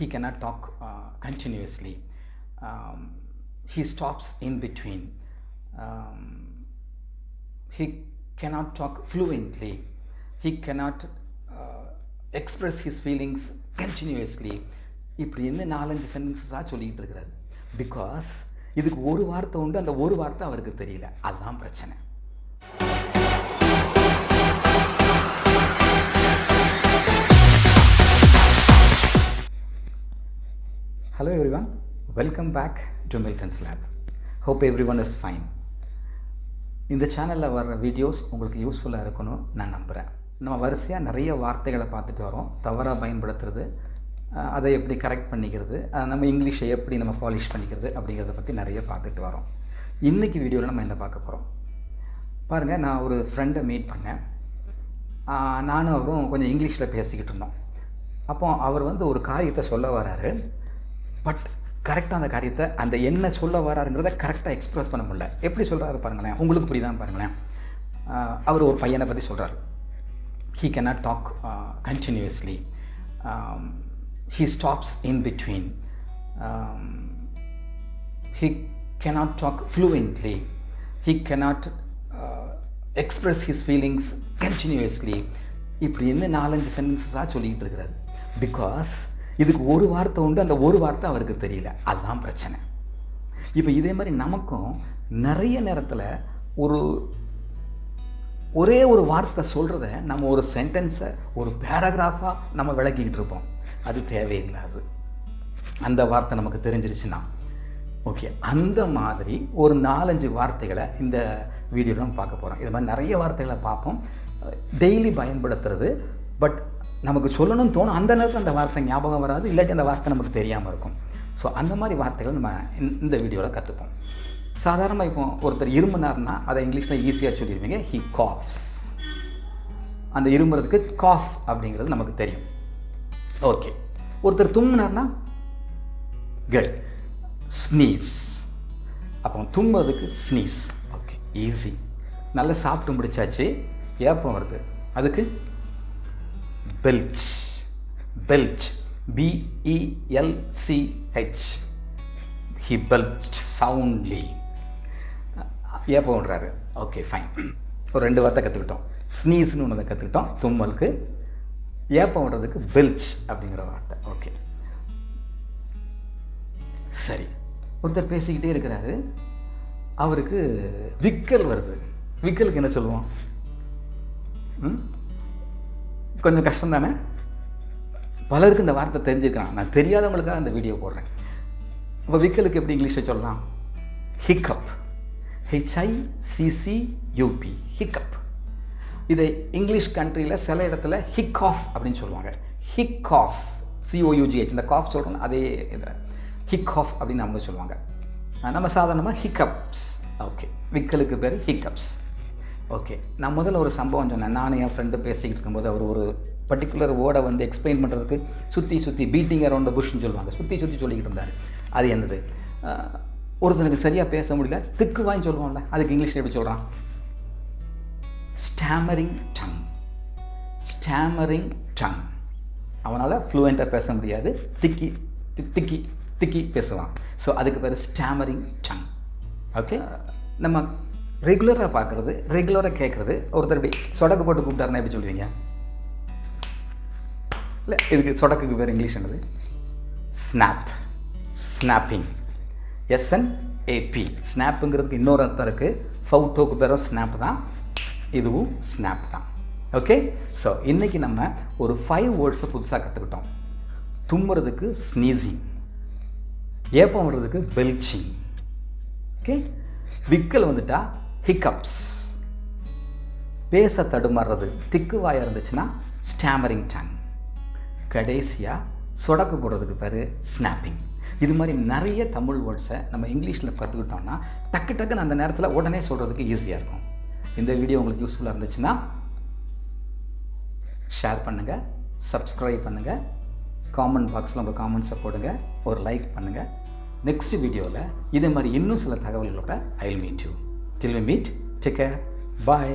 he cannot talk continuously. He stops in between. He cannot talk fluently. He cannot express his feelings continuously. இப்படி என்ன 4-5 சென்டென்சஸாக சொல்லிக்கிட்டு இருக்கிறாரு. Because இதுக்கு ஒரு வார்த்தை உண்டு, அந்த ஒரு வார்த்தை அவருக்கு தெரியல. அதுதான் பிரச்சனை. Hello everyone, welcome back to Milton's Lab. Hope everyone is fine. இந்த சேனலில் வர வீடியோஸ் உங்களுக்கு யூஸ்ஃபுல்லாக இருக்கணும் நான் நம்புகிறேன். நம்ம வரிசையாக நிறைய வார்த்தைகளை பார்த்துட்டு வரோம். தவறாக பயன்படுத்துறது, அதை எப்படி கரெக்ட் பண்ணிக்கிறது, நம்ம இங்கிலீஷை எப்படி நம்ம பாலிஷ் பண்ணிக்கிறது அப்படிங்கிறத பற்றி நிறைய பார்த்துட்டு வரோம். இன்றைக்கி வீடியோவில் நம்ம என்ன பார்க்க போகிறோம் பாருங்கள். நான் ஒரு ஃப்ரெண்டை மீட் பண்ணேன். நானும் அவரும் கொஞ்சம் இங்கிலீஷில் பேசிக்கிட்டு இருந்தோம். அப்போ அவர் ஒரு காரியத்தை சொல்ல வராரு. பட் கரெக்டாக அந்த காரியத்தை அந்த என்ன சொல்ல வராருங்கிறத கரெக்டாக எக்ஸ்ப்ரெஸ் பண்ண முடியல. எப்படி சொல்கிறாரு பாருங்களேன், உங்களுக்கு புரியுதான் பாருங்களேன். அவர் ஒரு பையனை பற்றி சொல்கிறார். he cannot talk continuously. He stops in between. He cannot talk fluently. He cannot express his feelings continuously. இப்படி என்ன 4-5 சென்டென்சஸாக சொல்லிக்கிட்டு இருக்கிறாரு. பிகாஸ் இதுக்கு ஒரு வார்த்தை உண்டு, அந்த ஒரு வார்த்தை அவருக்கு தெரியல. அதுதான் பிரச்சனை. இப்போ இதே மாதிரி நமக்கும் நிறைய நேரத்தில் ஒரே ஒரு வார்த்தை சொல்கிறத நம்ம ஒரு சென்டென்ஸை ஒரு பேராகிராஃபாக நம்ம விளக்கிக்கிட்டு இருப்போம். அது தேவையில்லாது. அந்த வார்த்தை நமக்கு தெரிஞ்சிருச்சுன்னா ஓகே. அந்த மாதிரி ஒரு 4-5 வார்த்தைகளை இந்த வீடியோவில் நம்ம பார்க்க போகிறோம். இது மாதிரி நிறைய வார்த்தைகளை பார்ப்போம், டெய்லி பயன்படுத்துறது. பட் நமக்கு சொல்லணும்னு தோணும், அந்த நேரத்தில் அந்த வார்த்தை ஞாபகம் வராது, இல்லாட்டி அந்த வார்த்தை நமக்கு தெரியாமல் இருக்கும். ஸோ அந்த மாதிரி வார்த்தைகள் நம்ம இந்த வீடியோவில் கற்றுப்போம். சாதாரணமாக இப்போ ஒருத்தர் இருமுனார்னா அதை இங்கிலீஷில் ஈஸியாக சொல்லிடுவீங்க, ஹி காஃப்ஸ். அந்த இருமுறதுக்கு காஃப் அப்படிங்கிறது நமக்கு தெரியும். ஓகே. ஒருத்தர் தும்முனார்னா குட், ஸ்னீஸ். அப்போ தும்முறதுக்கு ஸ்னீஸ். Okay, easy. நல்லா சாப்பிட்டு முடிச்சாச்சு, ஏப்பம் வருது, அதுக்கு பெல்ச். பெல்ச், BELCH. he belched soundly. ஏப்பம் விடுறாரு. Okay, fine. ஒரு 2 வார்த்தை கற்றுக்கிட்டோம். ஸ்னீஸ்னு ஒன்று கற்றுக்கிட்டோம் தும்மலுக்கு. ஏப்பம் விடுறதுக்கு பெல்ச் அப்படிங்கிற வார்த்தை. ஓகே, சரி. ஒருத்தர் பேசிக்கிட்டே இருக்கிறாரு, அவருக்கு விக்கல் வருது. விக்கலுக்கு என்ன சொல்லுவோம்? கொஞ்சம் கஷ்டம் தானே. பலருக்கு இந்த வார்த்தை தெரிஞ்சிருக்கான். நான் தெரியாதவங்களுக்காக இந்த வீடியோ போடுறேன். இப்போ விக்கலுக்கு எப்படி இங்கிலீஷில் சொல்லலாம்? ஹிக்கப். HICCUP, hiccup. இதை இங்கிலீஷ் கண்ட்ரியில் சில இடத்துல ஹிக் ஆஃப் அப்படின்னு சொல்லுவாங்க. ஹிக் ஆஃப், COUGH. இந்த காஃப் சொல்கிறோம், அதே இதில் ஹிக் ஆஃப் அப்படின்னு அவங்க சொல்லுவாங்க. நம்ம சாதாரணமாக ஹிக்கப்ஸ். ஓகே, விக்கலுக்கு பேர் ஹிக்கப்ஸ். ஓகே, நான் முதல்ல ஒரு சம்பவம் சொன்னேன். நானும் என் ஃப்ரெண்டு பேசிக்கிட்டு இருக்கும்போது அவர் ஒரு பர்டிகுலர் வேர்டை எக்ஸ்பிளைன் பண்ணுறதுக்கு சுற்றி பீட்டிங் அரவுண்ட் த புஷ்ன்னு சொல்லுவாங்க, சுற்றி சொல்லிக்கிட்டு இருந்தார். அது என்னது? ஒருத்தனுக்கு சரியாக பேச முடியல, திக்கு வாங்கி சொல்லுவோம்ல, அதுக்கு இங்கிலீஷில் எப்படி சொல்கிறான்? Stammering tongue. Stammering tongue. அவனால் ஃப்ளூயண்ட்டாக பேச முடியாது, திக்கி பேசுவான். ஸோ அதுக்கு பேர் ஸ்டாமரிங் டங். ஓகே, நம்ம ரெகுலராக பார்க்குறது, ரெகுலராக கேட்குறது. ஒருத்தர் இப்படி சொடக்கு போட்டு கூப்பிட்டாருன்னா எப்படி சொல்லுவீங்க? இல்லை, இதுக்கு சொடக்குக்கு பேர் இங்கிலீஷ் என்னது? ஸ்னாப். ஸ்னாப்பிங். SNAP. ஸ்னாப்புங்கிறதுக்கு இன்னொரு அர்த்தம் இருக்குது. ஃபவுட்டோக்கு பேரும் ஸ்னாப் தான், இதுவும் ஸ்னாப் தான். ஓகே, ஸோ இன்றைக்கி நம்ம ஒரு 5 வேர்ட்ஸை புதுசாக கற்றுக்கிட்டோம். தும்முறதுக்கு ஸ்னீசிங், ஏப்பம் விடுறதுக்கு பெல்ச்சிங். ஓகே, விக்கல் வந்துட்டா ஹிக்கப்ஸ், பேச தடுமாறுறது, திக்குவாயாக இருந்துச்சுன்னா ஸ்டாமரிங் டங், கடைசியாக சொடக்கு போடுறதுக்கு பேர் ஸ்னாப்பிங். இது மாதிரி நிறைய தமிழ் வேர்ட்ஸை நம்ம இங்கிலீஷில் கற்றுக்கிட்டோம்னா டக்குன்னு அந்த நேரத்தில் உடனே சொல்கிறதுக்கு ஈஸியாக இருக்கும். இந்த வீடியோ உங்களுக்கு யூஸ்ஃபுல்லாக இருந்துச்சுன்னா ஷேர் பண்ணுங்கள், சப்ஸ்கிரைப் பண்ணுங்கள், காமெண்ட் பாக்ஸில் உங்கள் காமெண்ட்ஸை போடுங்க, ஒரு லைக் பண்ணுங்கள். நெக்ஸ்ட் வீடியோவில் இதே மாதிரி இன்னும் சில தகவல்களோட I will meet you. Till we meet, take care, bye.